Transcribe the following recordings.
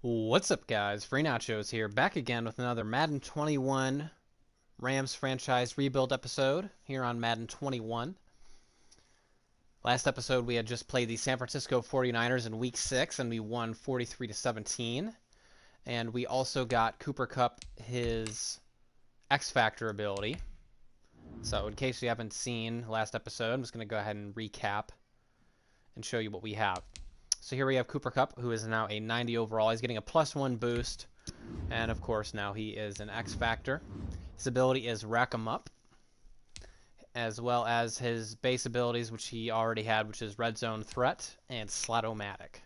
What's up, guys? Free Nachos here, back again with another Madden 21 Rams franchise rebuild episode here on Madden 21. Last episode, we had just played the San Francisco 49ers in Week 6, and we won 43-17. And we also got Cooper Kupp his X Factor ability. So in case you haven't seen last episode, I'm just going to go ahead and recap and show you what we have. So here we have Cooper Kupp, who is now a 90 overall. He's getting a +1 boost. And, of course, now he is an X Factor. His ability is Rack 'em Up, as well as his base abilities, which he already had, which is Red Zone Threat and Slot-O-Matic.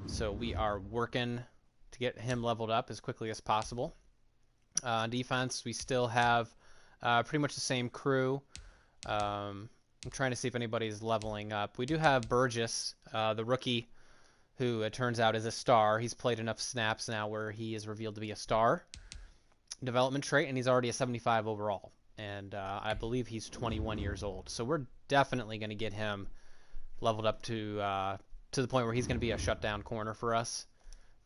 So we are working to get him leveled up as quickly as possible. On defense, we still have pretty much the same crew. I'm trying to see if anybody's leveling up. We do have Burgess, the rookie, who it turns out is a star. He's played enough snaps now where he is revealed to be a star. Development trait, and he's already a 75 overall. And I believe he's 21 years old. So we're definitely going to get him leveled up to the point where he's going to be a shutdown corner for us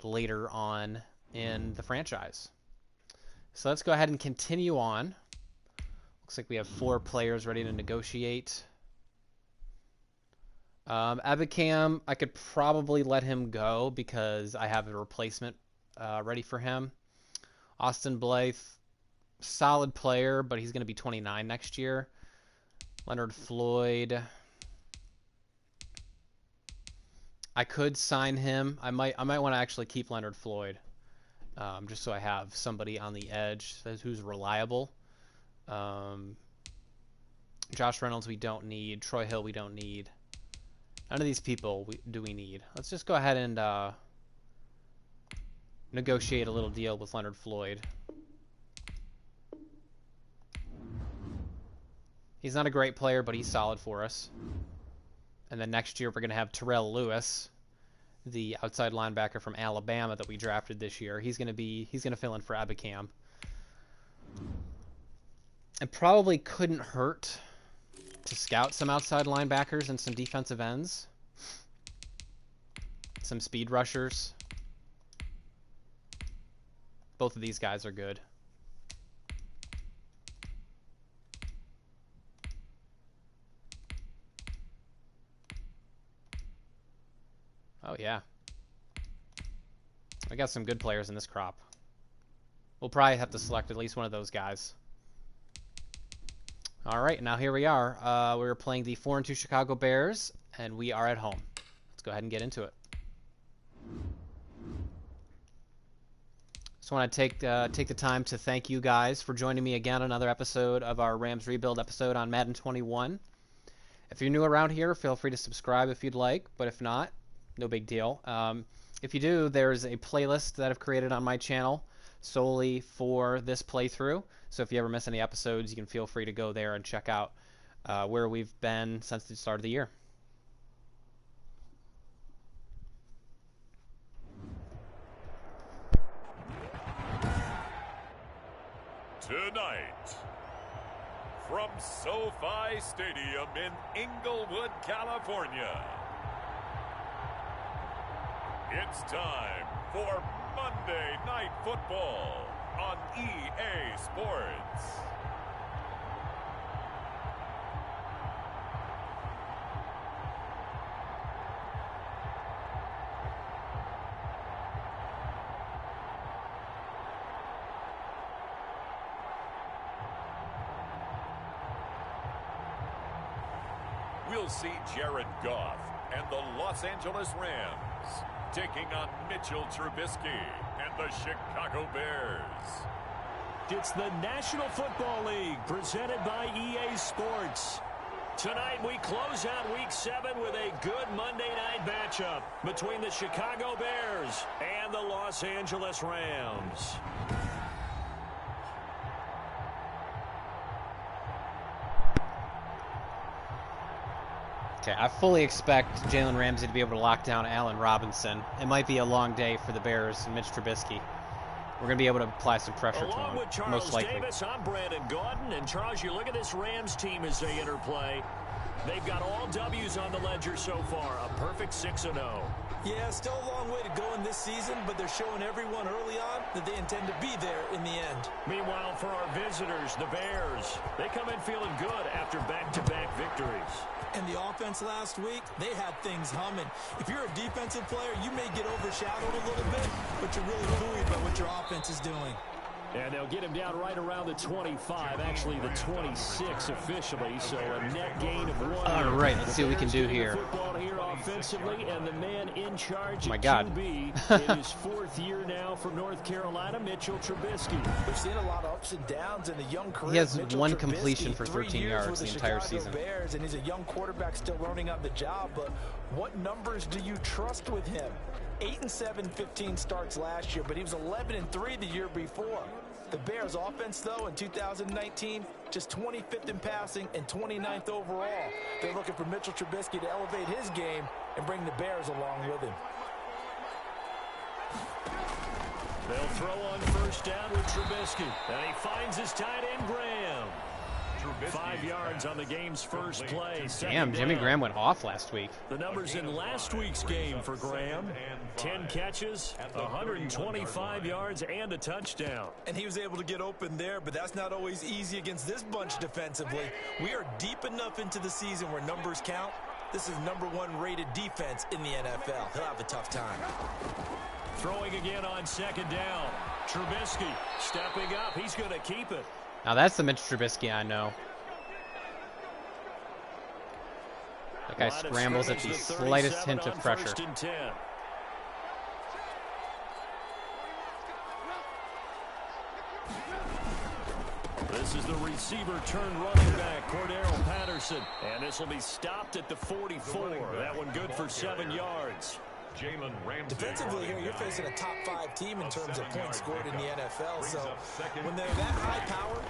later on in the franchise. So let's go ahead and continue on. Looks like we have 4 players ready to negotiate. Ebicam, I could probably let him go because I have a replacement ready for him. Austin Blythe, solid player, but he's going to be 29 next year. Leonard Floyd, I could sign him. I might want to actually keep Leonard Floyd, just so I have somebody on the edge who's reliable. Josh Reynolds we don't need. Troy Hill we don't need. None of these people do we need. Let's just go ahead and negotiate a little deal with Leonard Floyd. He's not a great player, but he's solid for us. And then next year we're going to have Terrell Lewis, the outside linebacker from Alabama that we drafted this year. He's going to fill in for Ebicam. It probably couldn't hurt to scout some outside linebackers and some defensive ends. Some speed rushers. Both of these guys are good. Oh, yeah. I got some good players in this crop. We'll probably have to select at least one of those guys. All right, now here we are. We're playing the 4-2 Chicago Bears, and we are at home. Let's go ahead and get into it. Just want to take the time to thank you guys for joining me again on another episode of our Rams Rebuild episode on Madden 21. If you're new around here, feel free to subscribe if you'd like, but if not, no big deal. If you do, there's a playlist that I've created on my channel solely for this playthrough. So if you ever miss any episodes, you can feel free to go there and check out where we've been since the start of the year. Tonight, from SoFi Stadium in Inglewood, California, it's time for Monday Night Football on EA Sports. We'll see Jared Goff and the Los Angeles Rams taking on Mitchell Trubisky and the Chicago Bears. It's the National Football League presented by EA Sports. Tonight we close out Week 7 with a good Monday night matchup between the Chicago Bears and the Los Angeles Rams. Okay, I fully expect Jalen Ramsey to be able to lock down Allen Robinson. It might be a long day for the Bears and Mitch Trubisky. We're going to be able to apply some pressure to him, Along with Charles most likely. Davis, I'm Brandon Gordon. And Charles, you look at this Rams team as they interplay. They've got all W's on the ledger so far, a perfect 6-0. Yeah, still a long way to go in this season, but they're showing everyone early on that they intend to be there in the end. Meanwhile, for our visitors, the Bears, they come in feeling good after back-to-back victories. And the offense last week, they had things humming. If you're a defensive player, you may get overshadowed a little bit, but you're really buoyed by what your offense is doing. And they'll get him down right around the 25, actually the 26 officially, so a net gain of 1. All right, let's see what we can do here. Football here offensively, and the man in charge Oh my at God. QB in his 4th year now for North Carolina, Mitchell Trubisky. We've seen a lot of ups and downs in the young career. He has Mitchell one Trubisky, completion for 3 13 years yards with the entire Chicago season. Bears, and he's a young quarterback still learning on the job, but what numbers do you trust with him? 8-7, 15 starts last year, but he was 11-3 the year before. The Bears offense, though, in 2019, just 25th in passing and 29th overall. They're looking for Mitchell Trubisky to elevate his game and bring the Bears along with him. They'll throw on first down with Trubisky. And he finds his tight end, Graham. 5 yards on the game's first play. Damn, Jimmy Graham went off last week. The numbers in last week's game for Graham: 10 catches, 125 yards, and a touchdown. And he was able to get open there, but that's not always easy against this bunch defensively. We are deep enough into the season where numbers count. This is #1 rated defense in the NFL. He'll have a tough time. Throwing again on second down. Trubisky stepping up. He's going to keep it. Now that's the Mitch Trubisky I know. That guy scrambles at the slightest hint of pressure. This is the receiver turned running back, Cordero Patterson. And this will be stopped at the 44. That one good for 7 yards. Defensively here, you're facing a top 5 team in terms of points scored in the NFL. So when they're that high power,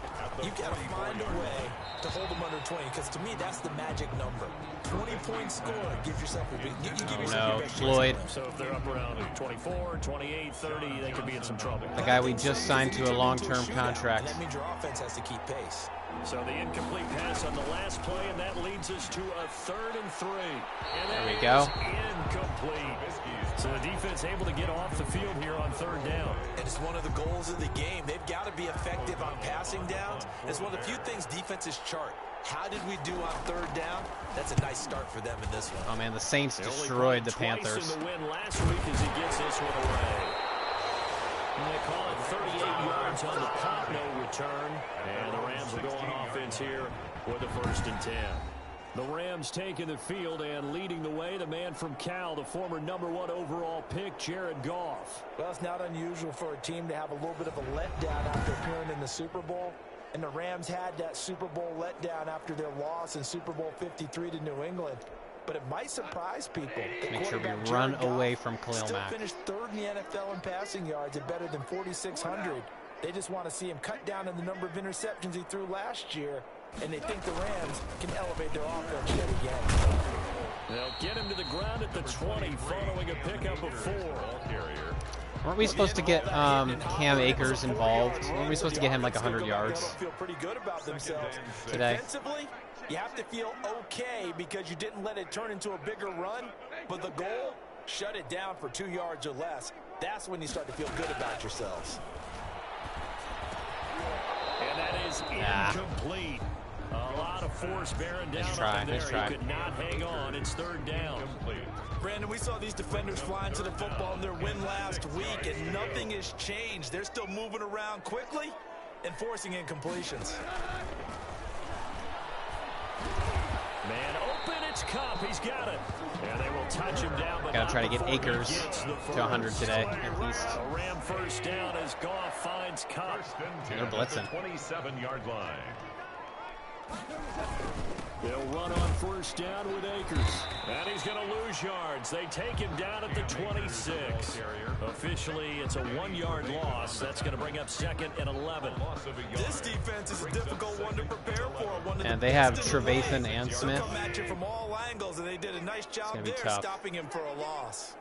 you've got to find a way to hold them under 20. Because to me, that's the magic number. 20 points scored gives yourself a big. You give yourself your best Floyd. So if they're up around 24, 28, 30, they could be in some trouble. The guy we just signed to a long-term contract. That means your offense has to keep pace. So the incomplete pass on the last play, and that leads us to a 3rd and 3. And there we go. Incomplete. So the defense able to get off the field here on 3rd down. And it's one of the goals of the game. They've got to be effective on passing downs. It's one of the few things defenses chart. How did we do on 3rd down? That's a nice start for them in this one. Oh man, the Saints destroyed the Panthers. In the win last week as he gets this one away. And they call it 38 yards on the punt, no return. And the Rams will go on offense here with a 1st and 10. The Rams taking the field and leading the way, the man from Cal, the former #1 overall pick, Jared Goff. Well, it's not unusual for a team to have a little bit of a letdown after appearing in the Super Bowl. And the Rams had that Super Bowl letdown after their loss in Super Bowl 53 to New England. But it might surprise people. Make sure we run away from Khalil Still Mack. finished 3rd in the NFL in passing yards at better than 4,600. They just want to see him cut down on the number of interceptions he threw last year, and they think the Rams can elevate their offense yet again. They'll get him to the ground at the 20 following a pickup of 4. Weren't we supposed to get Cam Akers involved? Weren't we supposed to get him like 100 yards Feel pretty good about themselves today? Defensively, you have to feel okay because you didn't let it turn into a bigger run. But the goal, shut it down for 2 yards or less. That's when you start to feel good about yourselves. And that is incomplete. A lot of force bearing down on there. He could not hang on. It's 3rd down. Brandon, we saw these defenders fly into the football in their win last week, and nothing has changed. They're still moving around quickly and forcing incompletions. Man open, it's Cup. He's got it. And they will touch him down. But gotta try to get Akers to 100 today, at least. A Ram first down as Goff finds Cup. They're blitzing. 27-yard line. They'll run on first down with Akers. And he's going to lose yards. They take him down at the 26. Officially, it's a 1-yard loss. That's going to bring up 2nd and 11. This defense is a difficult one to prepare for. And they have Trevathan and Smith. Come at you from all angles, and they did a nice job there stopping him for a loss.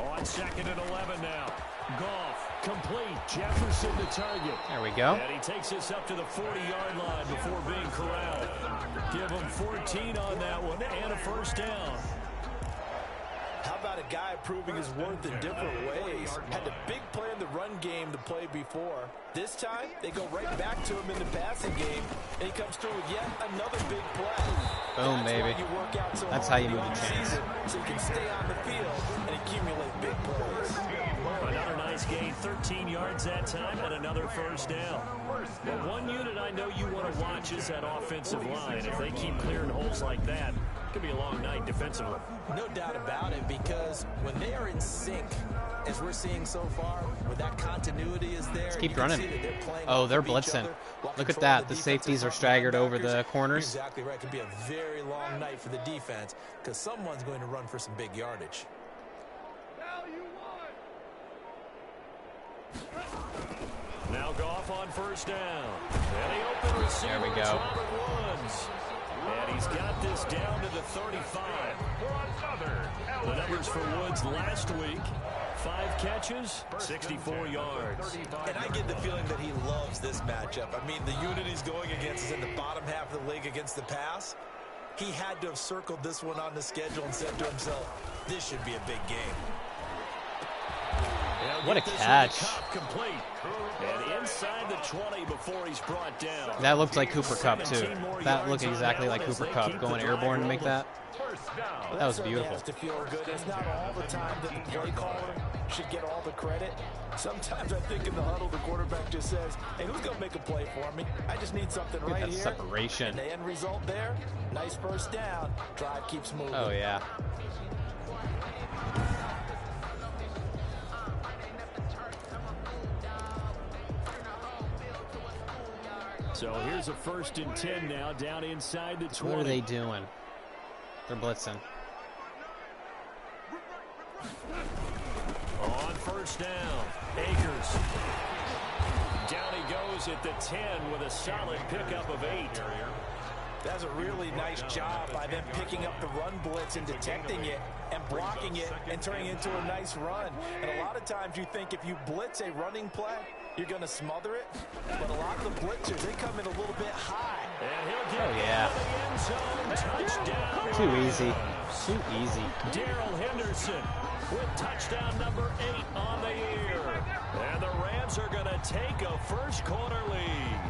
On 2nd and 11 now. Goff, complete. Jefferson the target. There we go. And he takes us up to the 40-yard line before being corralled. Give him 14 on that one and a first down. a guy proving his worth in different ways. Had the big play in the run game to play before. This time, they go right back to him in the passing game, and he comes through with yet another big play. Boom, baby. That's how you move the chains. So you can stay on the field and accumulate big plays. Another nice gain, 13 yards that time, and another first down. But one unit I know you want to watch is that offensive line. If they keep clearing holes like that, it could be a long night defensively. No doubt about it, because when they are in sync, as we're seeing so far, where that continuity is there. Let's keep running. They're blitzing. Look at that. The safeties are staggered over the corners. Exactly right. It could be a very long night for the defense because someone's going to run for some big yardage. Now Goff on first down. And the open receiver. There we go. Robert Woods. And he's got this down to the 35. The numbers for Woods last week. 5 catches, 64 yards. And I get the feeling that he loves this matchup. I mean, the unit he's going against is in the bottom half of the league against the pass. He had to have circled this one on the schedule and said to himself, this should be a big game. What a catch. Complete. And inside the 20 before he's brought down. That looked like Cooper Kupp, too. That looked exactly like Cooper Kupp going airborne to make that. That was beautiful. Has to feel good. It's not all the time that the play caller should get all the credit. Sometimes I think in the huddle, the quarterback just says, hey, who's going to make a play for me? I just need something right here. Look at that separation. And the end result there, nice first down. Drive keeps moving. Oh, yeah. So here's a 1st and 10 now, down inside the 20. What are they doing? They're blitzing. On first down, Akers. Down he goes at the 10 with a solid pickup of 8. That's a really nice job by them picking up the run blitz and detecting it and blocking it and turning it into a nice run. And a lot of times you think if you blitz a running play, you're going to smother it. But a lot of the blitzers, they come in a little bit high. And he'll get Oh, yeah. the end zone. Touchdown. Too easy. Too easy. Darrell Henderson with touchdown number 8 on the year. And the Rams are going to take a first quarter lead.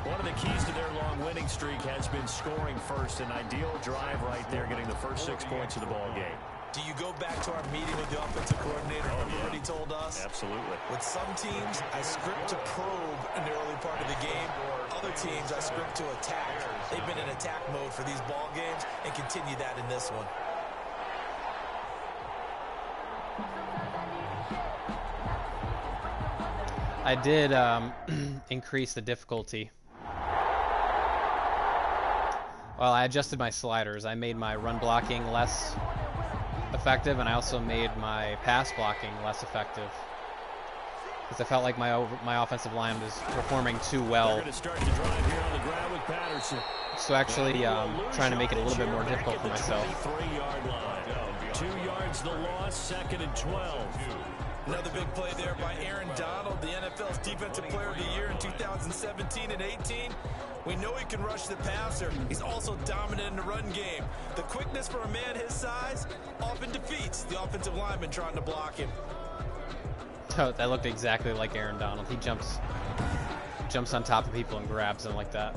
One of the keys to their long winning streak has been scoring first. An ideal drive right there, getting the first 6 points of the ball game. Do you go back to our meeting with the offensive coordinator? Remember what he told us? Absolutely. With some teams, I script to probe in the early part of the game. Other teams, I script to attack. They've been in attack mode for these ball games and continue that in this one. I did increase the difficulty. Well, I adjusted my sliders. I made my run blocking less effective, and I also made my pass blocking less effective. Because I felt like my offensive line was performing too well. They're going to start to drive here on the ground with Patterson. So actually trying to make it a little bit more difficult for myself. 23-yard line. 2 yards the loss, 2nd and 12. Another big play there by Aaron Donald, the NFL's Defensive Player of the Year in 2017 and 18. We know he can rush the passer. He's also dominant in the run game. The quickness for a man his size often defeats the offensive lineman trying to block him. Oh, that looked exactly like Aaron Donald. He jumps on top of people and grabs them like that.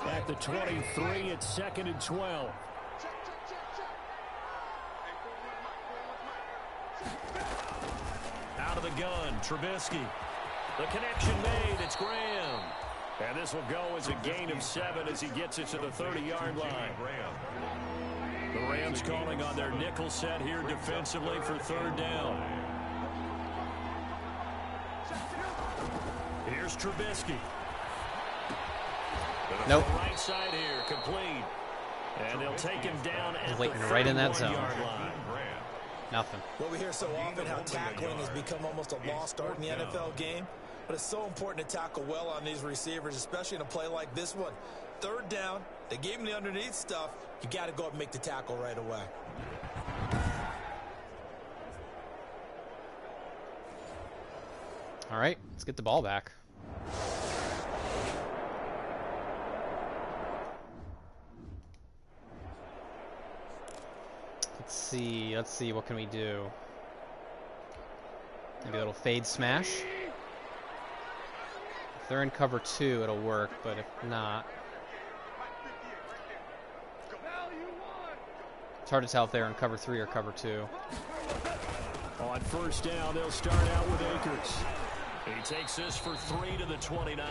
At the 23, it's 2nd and 12. Out of the gun, Trubisky. The connection made, it's Graham. And this will go as a gain of 7 as he gets it to the 30-yard line. The Rams calling on their nickel set here defensively for 3rd down. Here's Trubisky. Nope. Right side here, complete. And they'll take him down at Waiting the right in that 31-yard zone. line. Nothing. Well, we hear so often how tackling has become almost a lost art in the NFL game. But it's so important to tackle well on these receivers, especially in a play like this one. 3rd down, they gave him the underneath stuff. You got to go up and make the tackle right away. All right, let's get the ball back. Let's see. What can we do? Maybe a little fade smash. If they're in cover 2, it'll work, but if not, it's hard to tell if they're in cover 3 or cover 2. On first down, they'll start out with Akers. He takes this for 3 to the 29.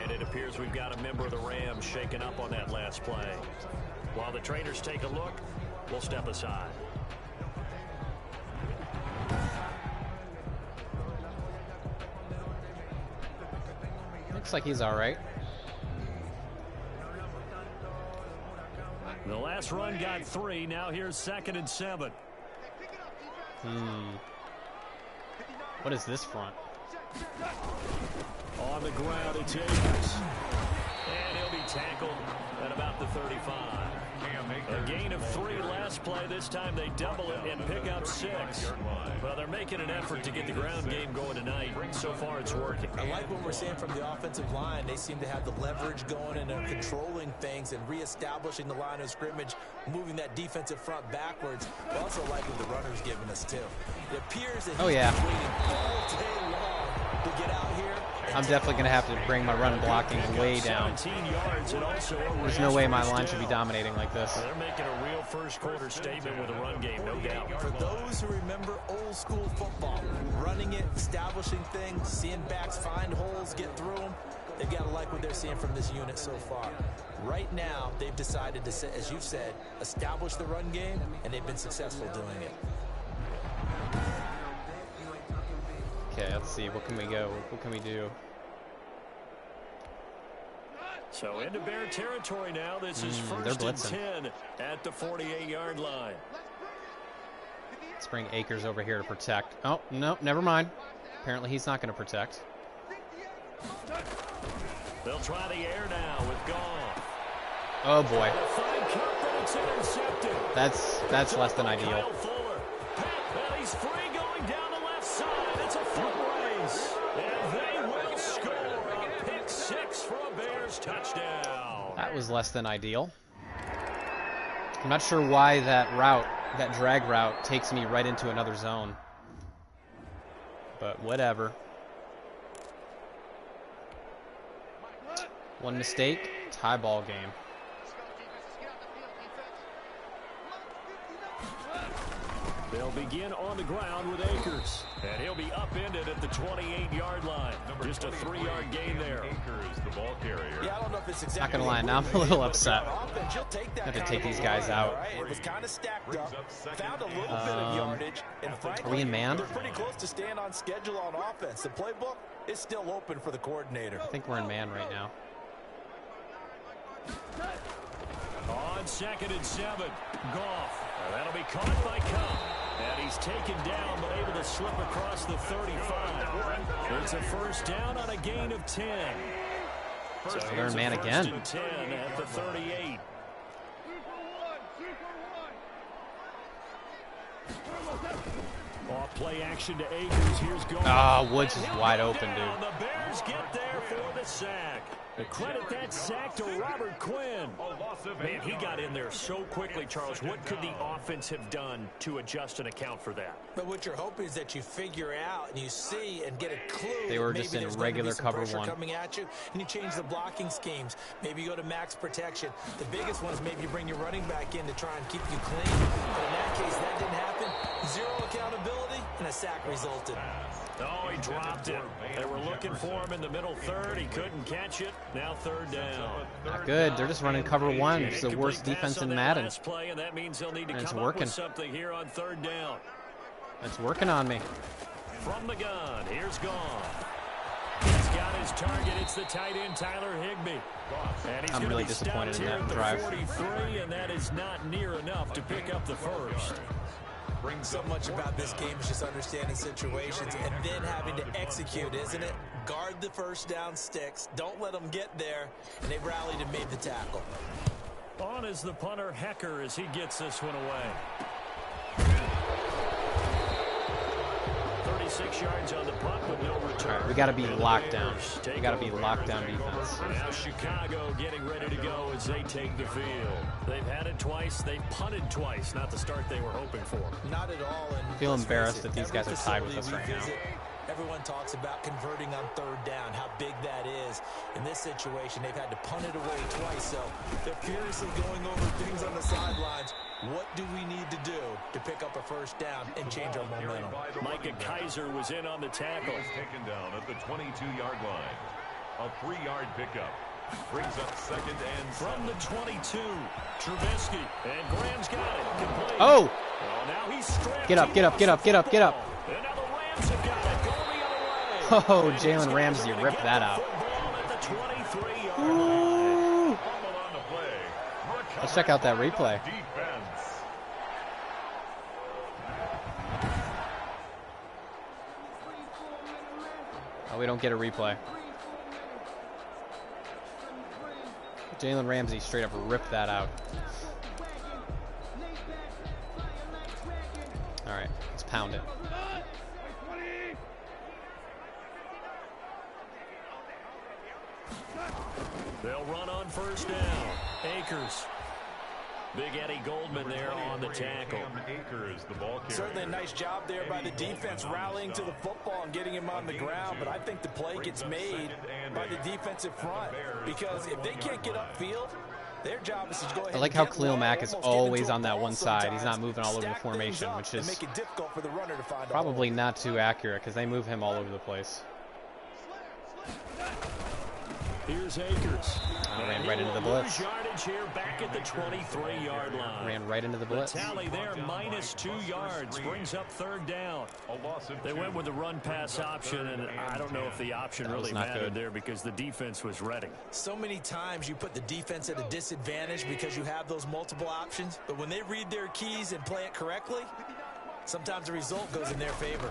And it appears we've got a member of the Rams shaken up on that last play. While the trainers take a look, we'll step aside. Looks like he's all right. The last run got 3. Now here's 2nd and 7. What is this front? On the ground, it's Akers. And he'll be tackled at about the 35. A gain of 3 last play. This time they double it and pick up 6. Well, they're making an effort to get the ground game going tonight. So far, it's working. I like what we're seeing from the offensive line. They seem to have the leverage going and they're controlling things and reestablishing the line of scrimmage, moving that defensive front backwards. I also like what the runner's giving us, too. It appears that he's waiting all day long to get out here. I'm definitely going to have to bring my run blocking way down. There's no way my line should be dominating like this. They're making a real first-quarter statement with a run game, no doubt. For those who remember old-school football, running it, establishing things, seeing backs find holes, get through them, they've got to like what they're seeing from this unit so far. Right now, they've decided to, as you've said, establish the run game, and they've been successful doing it. Okay, let's see. What can we go? What can we do? So into Bear territory now. This is 1st and 10 at the 48-yard line. Let's bring Akers over here to protect. Oh, no, never mind. Apparently he's not going to protect. They'll try the air now with Goff. Oh, boy. That's less than ideal. He's free going down the left side. It's a foot race. And they will score a pick 6 for a Bears touchdown. That was less than ideal. I'm not sure why that drag route takes me right into another zone. But whatever. One mistake, tie ball game. They'll begin on the ground with Akers. And he'll be upended at the 28-yard line. Just a 3-yard gain there. Akers, the ball carrier. Yeah, I don't know if it's exactly not going to lie, now I'm a little upset. I have to take these guys out. It was kind of stacked up. Found a little bit of yardage. And frankly, are we in man? They're pretty close to staying on schedule on offense. The playbook is still open for the coordinator. I think we're in man right now. On 2nd and 7, Goff. That'll be caught by Cup. And he's taken down, but able to slip across the 35. It's a first down on a gain of 10. So they're in man again. 10 at the 38. Off play action to Akers. Here's Goff. Ah, Woods is wide open, dude. The Bears get there for the sack. Credit that sack to Robert Quinn. Man, he got in there so quickly, Charles. What could the offense have done to adjust and account for that? But what you're hoping is that you figure out and you see and get a clue. They were just in regular cover one. Coming at you, and you change the blocking schemes. Maybe you go to max protection. The biggest one is maybe you bring your running back in to try and keep you clean. But in that case, that didn't happen. Zero accountability, and a sack resulted. Oh, he dropped it. They were looking for him in the middle third. He couldn't catch it. Now 3rd down. Not good. They're just running cover 1. It's the worst defense in Madden. Play, and that means they'll need to it's come working. Up with something here on 3rd down. It's working on me. From the gun, here's Goff. He's got his target. It's the tight end, Tyler Higbee. And he's I'm really disappointed in that drive. 43, and that is not near enough to pick up the first. So much about this game is just understanding situations and then having to execute, isn't it? Guard the first down sticks. Don't let them get there. And they rallied and made the tackle. On is the punter, Hecker, as he gets this one away. 36 6 yards on the punt with no return. All right, we got to be locked down. We got to be locked down defense. Now Chicago getting ready to go as they take the field. They've had it twice. They've punted twice. Not the start they were hoping for. Not at all. And I feel embarrassed that these guys are tied with us right now. Everyone talks about converting on third down, how big that is. In this situation, they've had to punt it away twice, so they're furiously going over things on the sidelines. What do we need to do to pick up a first down and change our momentum? Micah Kaiser was in on the tackle. He was taken down at the 22-yard line. A 3-yard pickup. Brings up second and from the 22. Trubisky. And Graham's got it. Complete. Oh! Well, now he's strapped. Get up, get up, get up, get up, get up. And now the Rams have got it. Going the other way. Oh, Jalen Ramsey ripped that out. Ooh. Let's check out that replay. Oh, we don't get a replay. Jalen Ramsey straight up ripped that out. All right, let's pound it. They'll run on first down. Akers. Big Eddie Goldman there on the tackle. Akers, the ball carrier. Certainly a nice job there by the defense rallying to the football and getting him on the ground, but I think the play gets made by the defensive front because if they can't get upfield, their job is to go ahead. I like how Khalil Mack is always on that one side. He's not moving all over the formation, which is probably not too accurate because they move him all over the place. Here's Akers. Ran right into the blitz. Yardage here back at the 23-yard line. Ran right into the blitz. The tally there, -2 yards, brings up third down. They went with the run-pass option, and I don't know if the option really mattered there because the defense was ready. So many times you put the defense at a disadvantage because you have those multiple options, but when they read their keys and play it correctly, sometimes the result goes in their favor.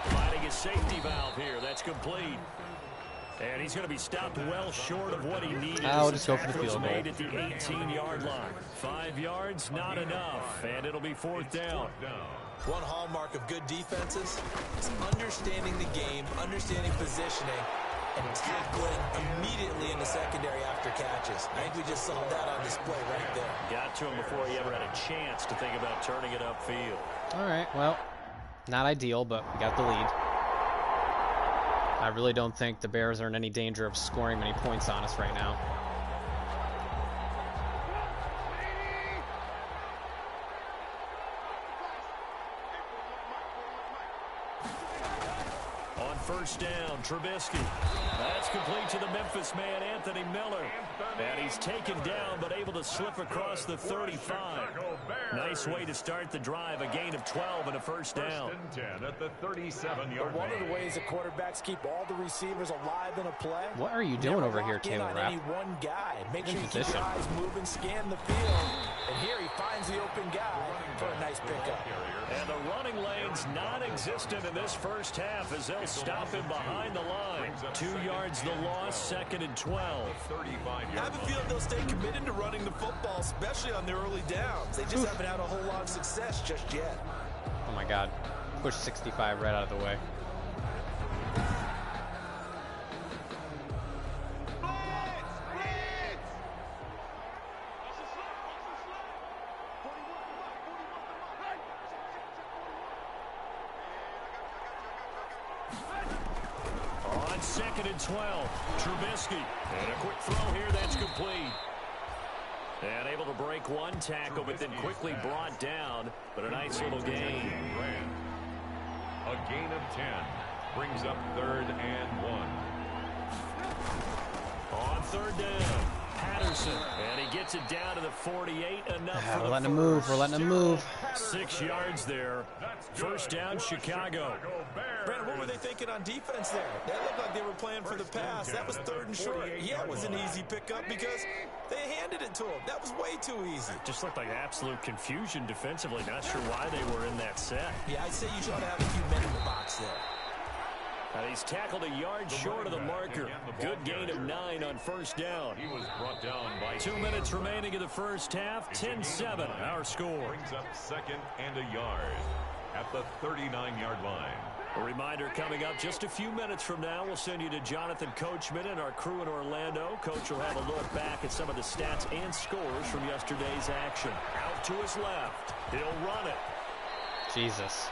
Finding his safety valve here. That's complete. And he's going to be stopped well short of what he needed. I'll just go for the field goal. Made at the 18-yard line. 5 yards, not enough. And it'll be fourth down. One hallmark of good defenses is understanding the game, understanding positioning, and tackling immediately in the secondary after catches. I think we just saw that on display right there. Got to him before he ever had a chance to think about turning it upfield. All right, well, not ideal, but we got the lead. I really don't think the Bears are in any danger of scoring many points on us right now. On first down, Trubisky. That's complete to the Memphis man, Anthony Miller. And he's taken down, but able to slip across the 35. Nice way to start the drive. A gain of 12 and a first down. First and 10 at the 37-yard one of the ways that quarterbacks keep all the receivers alive in a play. What are you doing over here, Taylor Rapp? Any one guy. Make sure you keep your eyes moving, scan the field. And here he finds the open guy for a nice pickup. And the running lane's non-existent in this first half as they'll stop him behind the line. 2 yards the loss, second and 12. I have a feeling they'll stay committed to running the football, especially on their early downs. They just haven't had a whole lot of success just yet. Oh my God. Push 65 right out of the way. On second and 12, Trubisky. And a quick throw here that's complete. And able to break one tackle, but then quickly brought down. But a nice little gain. A gain of 10 brings up third and 1. On third down, Patterson. And he gets it down to the 48. Enough for We're letting him move. We're letting him move. 6 yards there. First down, Chicago. Brandon, what were they thinking on defense there? That looked like they were playing for the pass. That was third and short. Yeah, it was an easy pickup because they handed it to him. That was way too easy. Just looked like absolute confusion defensively. Not sure why they were in that set. Yeah, I'd say you should have a few men in the box there. And he's tackled a yard short of the marker. Good gain of 9 on first down. He was brought down by 2 minutes remaining in the first half. 10-7, our score. Brings up second and a yard. at the 39-yard line. A reminder coming up just a few minutes from now. We'll send you to Jonathan Coachman and our crew in Orlando. Coach will have a look back at some of the stats and scores from yesterday's action. Out to his left. He'll run it. Jesus.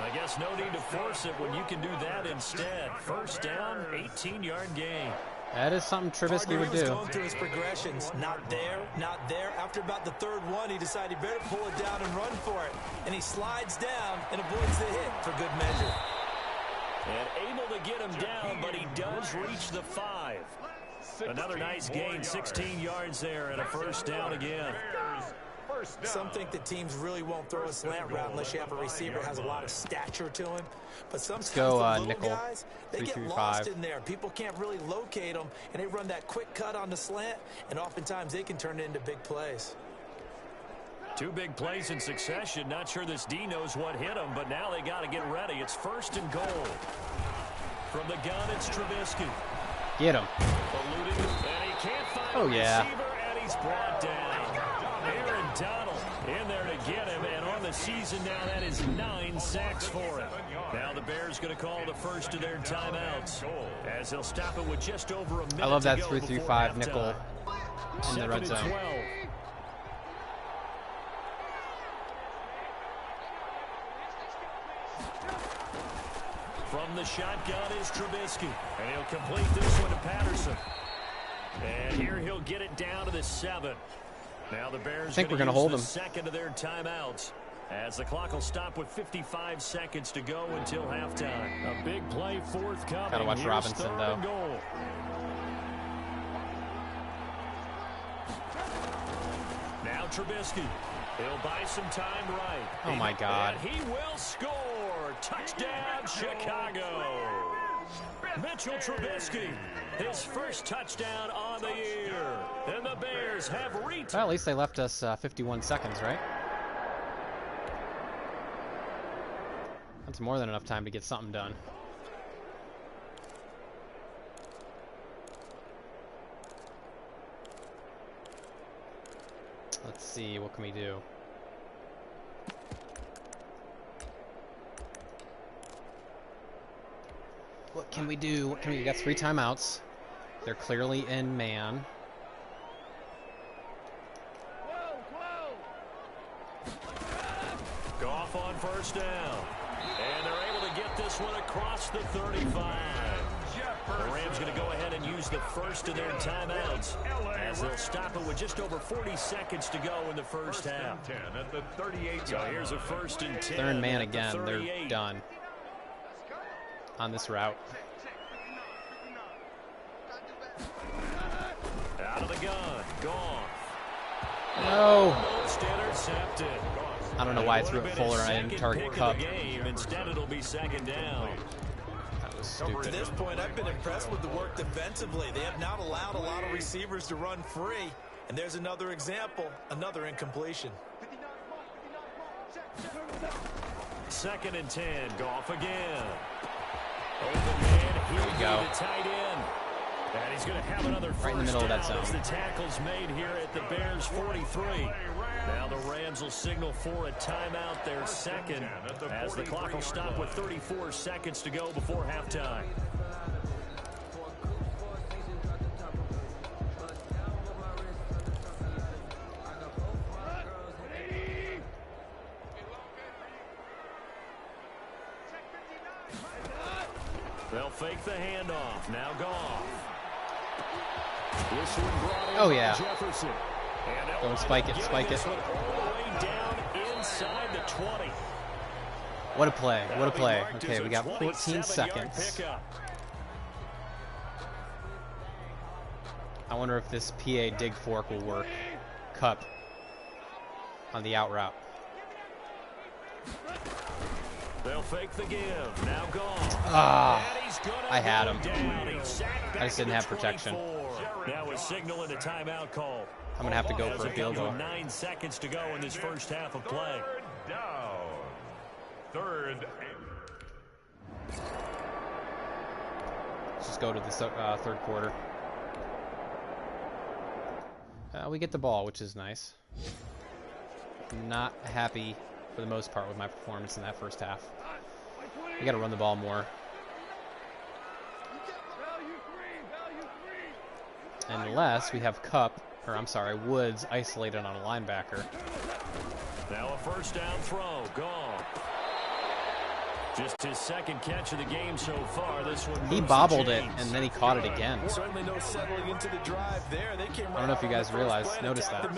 I guess no need to force it when you can do that instead. First down, 18-yard gain. That is something Trubisky would He was do. going through his progressions. Not there, not there. After about the third one, he decided he better pull it down and run for it. And he slides down and avoids the hit for good measure. And able to get him down, but he does reach the 5. Another nice gain, 16 yards there, and a first down again. Some think that teams really won't throw a slant route unless you have a receiver that has a lot of stature to him. But sometimes go, the little nickel. guys, they get 3-3-5. lost in there. People can't really locate them, and they run that quick cut on the slant, and oftentimes they can turn it into big plays. 2 big plays in succession. Not sure this D knows what hit him, but now they got to get ready. It's first and goal. From the gun, it's Trubisky. Get him. Eluding, and he can't find a receiver, and he's brought down. Aaron Donald in there to get him, and on the season now, that is 9 sacks for him. Now the Bears going to call the first of their timeouts as they'll stop it with just over a minute. I love that to go 3-3-5 nickel in the red zone. 12. From the shotgun is Trubisky, and he'll complete this one to Patterson. And here he'll get it down to the 7. Now the Bears I think we're going to hold him. Second of their timeouts as the clock will stop with 55 seconds to go until halftime. A big play forthcoming. Gotta watch Here's Robinson, third though. and goal. Now Trubisky. He'll buy some time right. Oh, my God. And he will score. Touchdown, Chicago. Mitchell Trubisky, his first touchdown on the year. And the Bears have reached. Well, at least they left us 51 seconds, right? That's more than enough time to get something done. Let's see, what can we do? What can we do? What can we? We got 3 timeouts. They're clearly in man. Goff on first down. And they're able to get this one across the 35. The Rams going to go ahead and use the first of their timeouts as they'll stop it with just over 40 seconds to go in the first half. So here's a first and 10. They're in man again. They're done on this route. Out of the gun. Goff. No. Almost intercepted. I don't know why I threw it fuller and I didn't target Cup. Instead, it'll be second down. That was To stupid. this point, I've been impressed with the work defensively. They have not allowed a lot of receivers to run free. And there's another example, another incompletion. Second and 10. Goff again. Open man. Here we go. The tight end. And he's going to have another Right in the middle of that first down zone. as the tackle's made here at the Bears 43. Now the Rams will signal for a timeout, their second, as the clock will stop with 34 seconds to go before halftime. They'll fake the handoff. Now Goff. This one brought in Oh, yeah. Jefferson. And Don't spike it, spike it. this one all the way down inside the 20. What a play. What a play. Marked Okay, as we a got 14 27-yard seconds. pickup. I wonder if this PA dig fork will work. Cup on the out route. They'll fake the give. Now Goff. Ah, And he's gonna I had go him. down. He's sacked I just back didn't at have the protection. 24. Now a signal and a timeout call. I'm going to have to go As for a it field comes goal. with 9 seconds to go in this first half of play. Down. Third. Let's just go to the third quarter. We get the ball, which is nice. Not happy for the most part with my performance in that first half. We got to run the ball more. Unless we have Woods isolated on a linebacker. Now a first down throw, gone. Just his second catch of the game so far. This one he bobbled it and then he caught it again. Certainly no settling into the drive there. They came right I don't know if you guys noticed that.